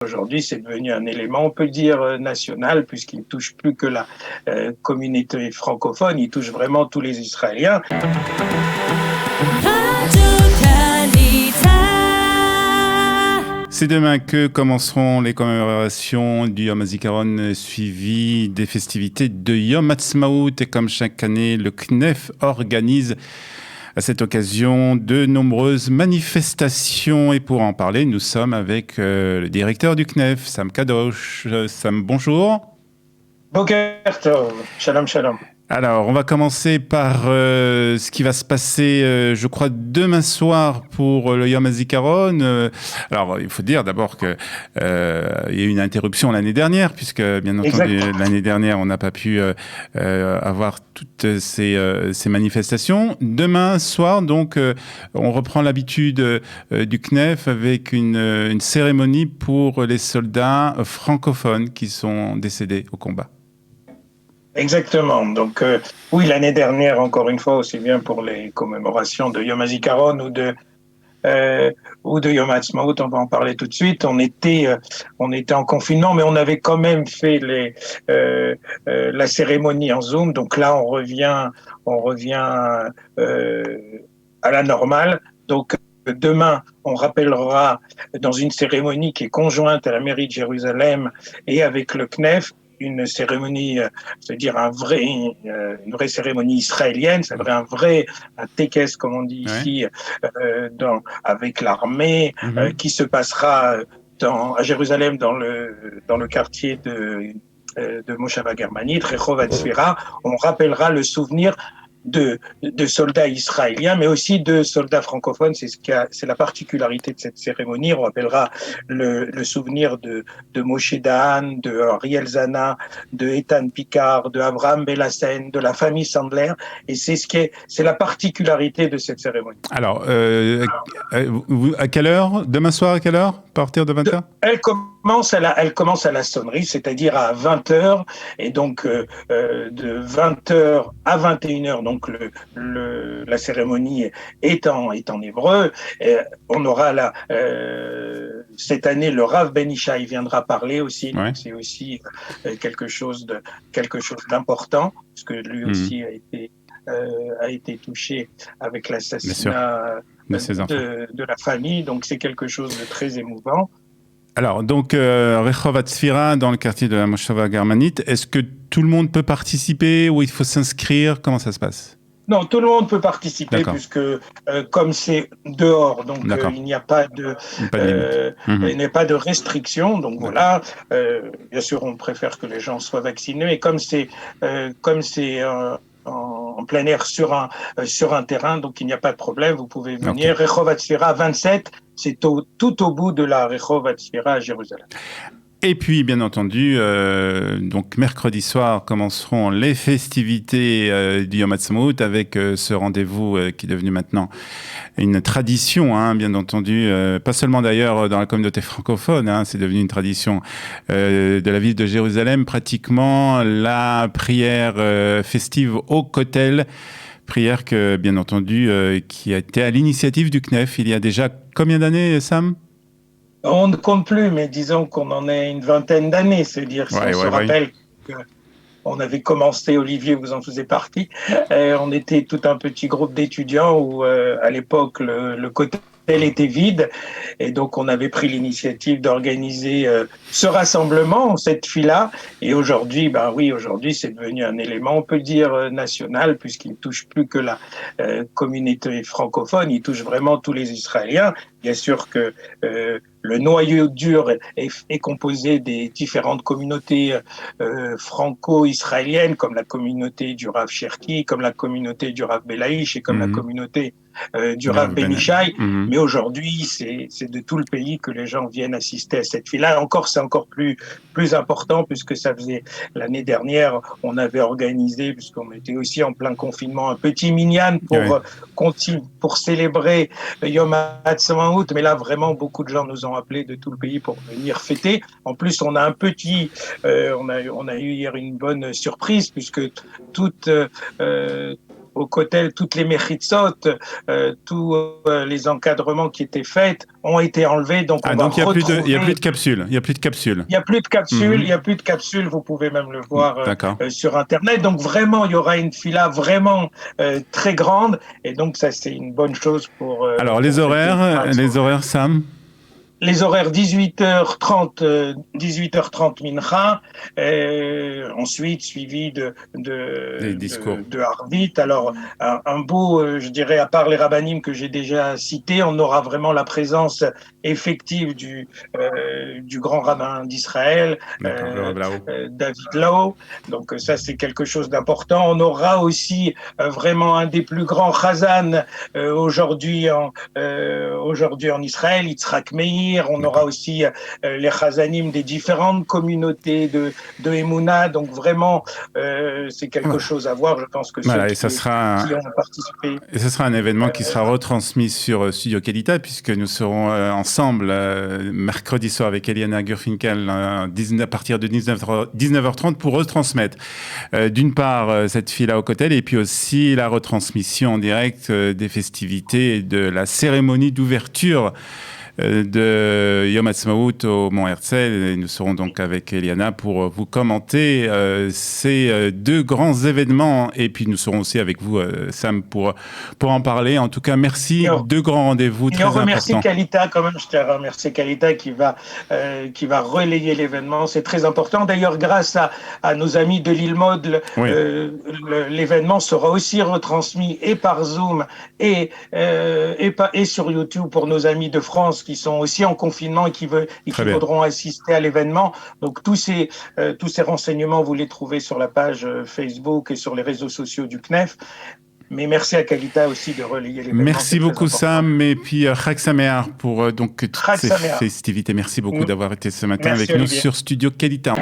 Aujourd'hui, c'est devenu un élément, on peut dire, national, puisqu'il ne touche plus que la communauté francophone, il touche vraiment tous les Israéliens. C'est demain que commenceront les commémorations du Yom HaZikaron suivies des festivités de Yom Ha'atzmaut. Et comme chaque année, le CNEF organise à cette occasion de nombreuses manifestations. Et pour en parler, nous sommes avec le directeur du CNEF, Sam Kadosh. Sam, bonjour. Boker Tov, shalom shalom. Alors, on va commencer par ce qui va se passer, je crois, demain soir pour le Yom HaZikaron. Alors, il faut dire d'abord que il y a eu une interruption l'année dernière, puisque, bien entendu, l'année dernière, on n'a pas pu avoir toutes ces manifestations. Demain soir, donc, on reprend l'habitude du CNEF avec une cérémonie pour les soldats francophones qui sont décédés au combat. Exactement. Donc, oui, l'année dernière, encore une fois, aussi bien pour les commémorations de Yom HaZikaron ou de Yom Ha'atzmaut, on va en parler tout de suite. On était en confinement, mais on avait quand même fait la cérémonie en Zoom. Donc là, on revient à la normale. Donc, demain, on rappellera dans une cérémonie qui est conjointe à la mairie de Jérusalem et avec le CNEF, une cérémonie, c'est-à-dire une vraie cérémonie israélienne, c'est-à-dire un tekes, comme on dit ici, avec l'armée, qui se passera à Jérusalem dans le quartier de Moshava Germanit, Rehov HaTzfira. On rappellera le souvenir de soldats israéliens, mais aussi de soldats francophones. C'est la particularité de cette cérémonie. On rappellera le souvenir de Moshe Dahan, de Ariel Zana, de Ethan Picard, de Abraham Bellassen, de la famille Sandler. Et c'est la particularité de cette cérémonie. Alors, à quelle heure? Demain soir, à quelle heure? À partir de 20h? Elle commence à la sonnerie, c'est-à-dire à 20h, et donc de 20h à 21h, donc la cérémonie est en hébreu. On aura cette année le Rav Ben Ishai viendra parler aussi. Donc c'est aussi quelque chose d'important, parce que lui aussi a été touché avec l'assassinat de la famille. Donc c'est quelque chose de très émouvant. Alors, donc, Rehov HaTzfira, dans le quartier de la Moshava Germanit, est-ce que tout le monde peut participer ou il faut s'inscrire? Comment ça se passe? Non, tout le monde peut participer, puisque comme c'est dehors, donc il n'y a pas il n'y a pas de restriction. Donc voilà, bien sûr, on préfère que les gens soient vaccinés, mais comme c'est en plein air sur un terrain, donc il n'y a pas de problème, vous pouvez venir. Rehov HaTzfira 27, c'est tout au bout de la Rehov HaTzfira à Jérusalem. Et puis, bien entendu, donc mercredi soir commenceront les festivités du Yom Ha'atzmaut avec ce rendez-vous qui est devenu maintenant une tradition, bien entendu, pas seulement d'ailleurs dans la communauté francophone, c'est devenu une tradition de la ville de Jérusalem, pratiquement la prière festive au Kotel, prière que, bien entendu, qui a été à l'initiative du CNEF il y a déjà combien d'années, Sam? On ne compte plus, mais disons qu'on en est une vingtaine d'années. C'est-à-dire, si on se rappelle qu'on avait commencé, Olivier, vous en faisiez partie, on était tout un petit groupe d'étudiants où, à l'époque, le côté était vide. Et donc, on avait pris l'initiative d'organiser ce rassemblement, cette fila. Et aujourd'hui, aujourd'hui, c'est devenu un élément, on peut dire, national, puisqu'il ne touche plus que la communauté francophone, il touche vraiment tous les Israéliens. Bien sûr que le noyau dur est composé des différentes communautés franco-israéliennes, comme la communauté du Rav Cherki, comme la communauté du Rav Belaïch et comme la communauté du Rav Ben Ishai. Mais aujourd'hui, c'est de tout le pays que les gens viennent assister à cette fila. C'est encore plus important, puisque ça faisait l'année dernière, on avait organisé, puisqu'on était aussi en plein confinement, un petit minyan pour célébrer Yom Ha'atzmaut. Mais là, vraiment, beaucoup de gens nous ont appelés de tout le pays pour venir fêter. En plus, on a on a eu hier une bonne surprise, puisque au Kotel, toutes les mechitzot, tous les encadrements qui étaient faits ont été enlevés. Donc on donc va il n'y a plus de capsules. Il n'y a plus de capsules. Il n'y a plus de capsules. Il y a plus de capsules. Vous pouvez même le voir sur Internet. Donc vraiment, il y aura une fila vraiment très grande. Et donc ça, c'est une bonne chose pour. Alors les horaires, Sam. Les horaires 18h30 mincha, ensuite suivi de Harvit. Alors un beau, je dirais, à part les rabbinim que j'ai déjà cités, on aura vraiment la présence effective du grand rabbin d'Israël, David Lau. Donc ça c'est quelque chose d'important. On aura aussi vraiment un des plus grands chazan aujourd'hui en Israël, Yitzhak Meir. On aura aussi les chazanim des différentes communautés de Emouna. Donc vraiment, c'est quelque chose à voir. Je pense que ceux qui ont participé. Et ce sera un événement qui sera retransmis sur Studio Kelita, puisque nous serons ensemble mercredi soir avec Eliana Gurfinkel à partir de 19h30 pour retransmettre d'une part cette fila au Kotel et puis aussi la retransmission en direct des festivités et de la cérémonie d'ouverture de Yom Ha'atzmaut au Mont Herzl. Et nous serons donc avec Eliana pour vous commenter ces deux grands événements. Et puis nous serons aussi avec vous, Sam, pour en parler. En tout cas, merci. Deux grands rendez-vous très importants. On remercie Kalita quand même. Je tiens à remercier Kalita qui va relayer l'événement. C'est très important. D'ailleurs, grâce à nos amis de l'Ilmod, l'événement sera aussi retransmis et par Zoom et sur YouTube pour nos amis de France qui sont aussi en confinement et qui voudront assister à l'événement. Donc tous ces renseignements, vous les trouvez sur la page Facebook et sur les réseaux sociaux du CNEF. Mais merci à Kalita aussi de relayer l'événement. Merci beaucoup Sam, et puis Chag Sameach pour ces festivités. Merci beaucoup d'avoir été ce matin avec nous sur Studio Kelita.